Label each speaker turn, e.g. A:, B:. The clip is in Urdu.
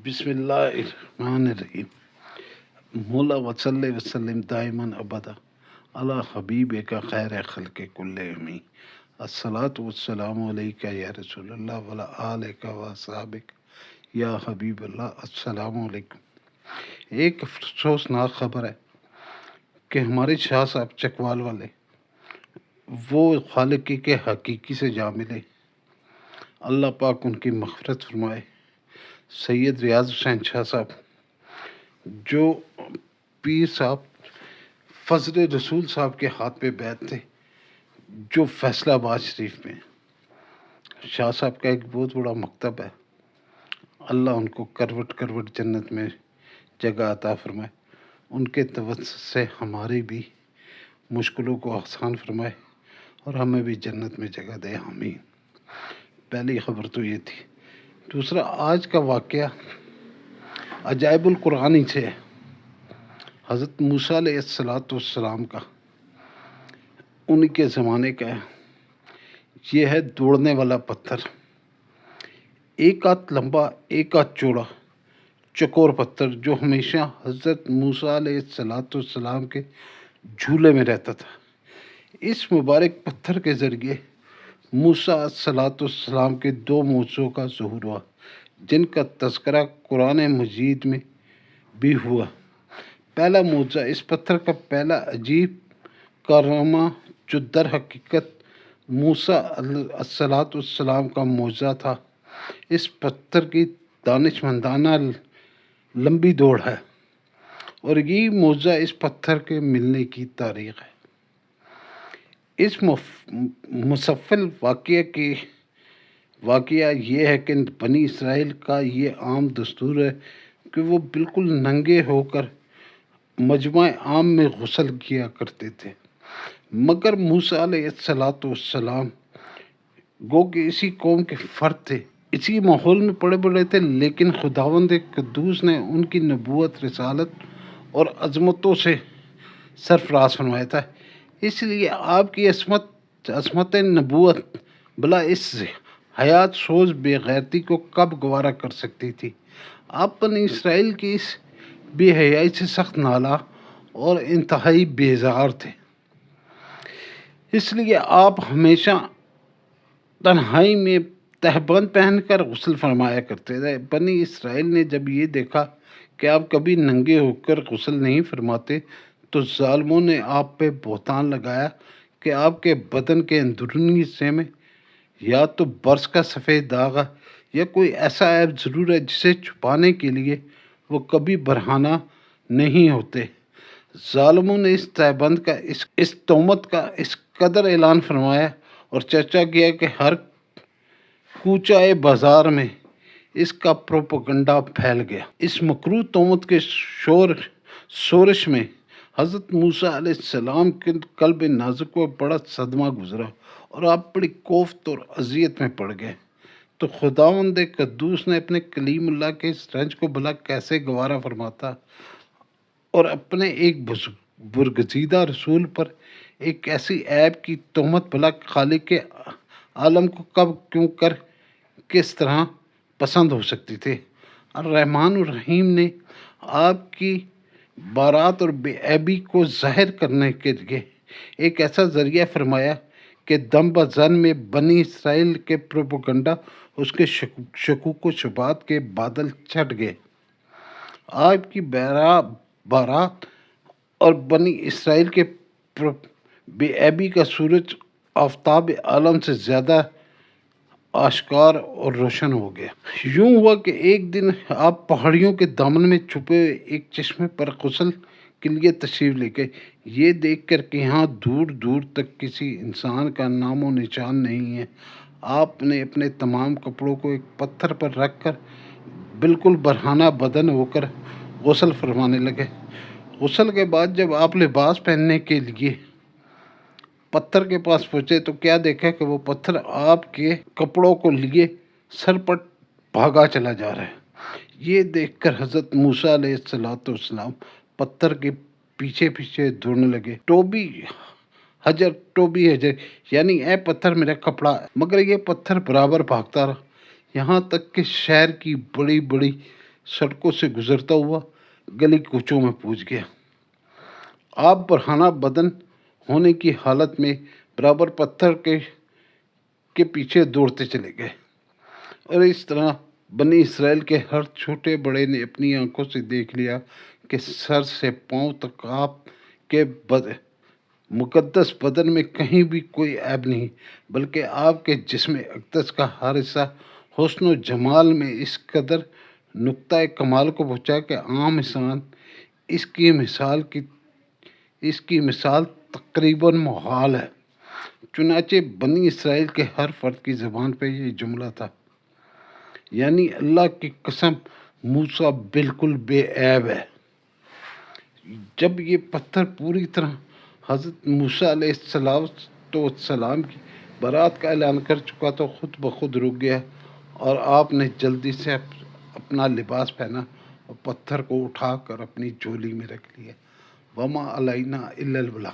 A: بسم اللہ الرحمن الرحیم۔ مولا وصلی وسلم دائماً ابدا علی حبیب کا خیر خلق کل امی۔ الصلاۃ والسلام علیکہ یا رسول اللہ وعلی آلک و اصحابک یا حبیب اللہ۔ السلام علیکم۔ ایک افسوسناک خبر ہے کہ ہمارے شاہ صاحب چکوال والے وہ خالق کے حقیقی سے جا ملے۔ اللہ پاک ان کی مغفرت فرمائے۔ سید ریاض حسین شاہ صاحب جو پیر صاحب فضل رسول صاحب کے ہاتھ پہ بیعت تھے، جو فیصلہ آباد شریف میں شاہ صاحب کا ایک بہت بڑا مکتب ہے۔ اللہ ان کو کروٹ کروٹ جنت میں جگہ عطا فرمائے۔ ان کے توسط سے ہماری بھی مشکلوں کو آسان فرمائے اور ہمیں بھی جنت میں جگہ دے، آمین۔ پہلی خبر تو یہ تھی۔ دوسرا، آج کا واقعہ عجائب القرآن سے ہے، حضرت موسیٰ علیہ السلام کا، ان کے زمانے کا ہے۔ یہ ہے دوڑنے والا پتھر، ایک ہاتھ لمبا ایک ہاتھ چوڑا چکور پتھر، جو ہمیشہ حضرت موسیٰ علیہ السلام کے جھولے میں رہتا تھا۔ اس مبارک پتھر کے ذریعے موسیٰ علیہ السلام کے دو معجزوں کا ظہور ہوا، جن کا تذکرہ قرآن مجید میں بھی ہوا۔ پہلا معجزہ، اس پتھر کا پہلا عجیب کارنامہ، جو در حقیقت موسیٰ علیہ السلام کا معجزہ تھا، اس پتھر کی دانشمندانہ لمبی دوڑ ہے، اور یہ معجزہ اس پتھر کے ملنے کی تاریخ ہے۔ اس مسفل واقعہ یہ ہے کہ بنی اسرائیل کا یہ عام دستور ہے کہ وہ بالکل ننگے ہو کر مجمع عام میں غسل کیا کرتے تھے، مگر موسیٰ علیہ السلام گو کہ اسی قوم کے فرد تھے، اسی ماحول میں پڑے بڑے تھے، لیکن خداوند قدوس نے ان کی نبوت، رسالت اور عظمتوں سے سرفراز فرمایا تھا۔ اس لیے آپ کی عصمت نبوت بلا اس حیات سوز بے غیرتی کو کب گوارا کر سکتی تھی؟ آپ بنی اسرائیل کی اس بے حیائی سے سخت نالاں اور انتہائی بیزار تھے۔ اس لیے آپ ہمیشہ تنہائی میں تہبند پہن کر غسل فرمایا کرتے تھے۔ بنی اسرائیل نے جب یہ دیکھا کہ آپ کبھی ننگے ہو کر غسل نہیں فرماتے، تو ظالموں نے آپ پہ بہتان لگایا کہ آپ کے بدن کے اندرونی حصے میں یا تو برس کا سفید داغ ہے یا کوئی ایسا عیب ضرور ہے جسے چھپانے کے لیے وہ کبھی برہنہ نہیں ہوتے۔ ظالموں نے اس تہبند کا، اس تہمت کا اس قدر اعلان فرمایا اور چرچا کیا کہ ہر کوچہ بازار میں اس کا پروپیگنڈا پھیل گیا۔ اس مکروہ تہمت کے شورش میں حضرت موسیٰ علیہ السلام کے قلب نازک کو بڑا صدمہ گزرا اور آپ بڑی کوفت اور اذیت میں پڑ گئے۔ تو خداوند قدوس نے اپنے کلیم اللہ کے اس رنج کو بھلا کیسے گوارا فرماتا اور اپنے ایک برگزیدہ رسول پر ایک ایسی عیب کی تہمت بھلا خالق کے عالم کو کب، کیوں کر، کس طرح پسند ہو سکتی تھی؟ الرحمن الرحیم نے آپ کی بارات اور بے عیبی کو ظاہر کرنے کے لیے ایک ایسا ذریعہ فرمایا کہ دم بزن میں بنی اسرائیل کے پروپیگنڈا، اس کے شکوک و شبہات کے بادل چھٹ گئے۔ آپ کی بارات اور بنی اسرائیل کے بے عیبی کا سورج آفتاب عالم سے زیادہ آشکار اور روشن ہو گیا۔ یوں ہوا کہ ایک دن آپ پہاڑیوں کے دامن میں چھپے ہوئے ایک چشمے پر غسل کے لیے تشریف لے گئے۔ یہ دیکھ کر کہ یہاں دور دور تک کسی انسان کا نام و نشان نہیں ہے، آپ نے اپنے تمام کپڑوں کو ایک پتھر پر رکھ کر بالکل برہنہ بدن ہو کر غسل فرمانے لگے۔ غسل کے بعد جب آپ لباس پہننے کے لیے پتھر کے پاس پہنچے تو کیا دیکھا کہ وہ پتھر آپ کے کپڑوں کو لیے سر پر بھاگا چلا جا رہا ہے۔ یہ دیکھ کر حضرت موسیٰ علیہ السلام پتھر کے پیچھے پیچھے دوڑنے لگے، ٹوبی حجر، یعنی اے پتھر میرا کپڑا ہے۔ مگر یہ پتھر برابر بھاگتا رہا، یہاں تک کہ شہر کی بڑی بڑی سڑکوں سے گزرتا ہوا گلی کوچوں میں پہنچ گیا۔ آپ برہنہ بدن ہونے کی حالت میں برابر پتھر کے پیچھے دوڑتے چلے گئے، اور اس طرح بنی اسرائیل کے ہر چھوٹے بڑے نے اپنی آنکھوں سے دیکھ لیا کہ سر سے پاؤں تک آپ کے مقدس بدن میں کہیں بھی کوئی عیب نہیں، بلکہ آپ کے جسم اقدس کا ہر حصہ حسن و جمال میں اس قدر نقطۂ کمال کو پہنچا کہ عام انسان اس کی مثال تقریباً محال ہے۔ چنانچہ بنی اسرائیل کے ہر فرد کی زبان پہ یہ جملہ تھا، یعنی اللہ کی قسم موسیٰ بالکل بے عیب ہے۔ جب یہ پتھر پوری طرح حضرت موسیٰ علیہ السلام کی برات کا اعلان کر چکا تو خود بخود رک گیا، اور آپ نے جلدی سے اپنا لباس پہنا اور پتھر کو اٹھا کر اپنی جھولی میں رکھ لیا۔ وما علینا الا البلاغ۔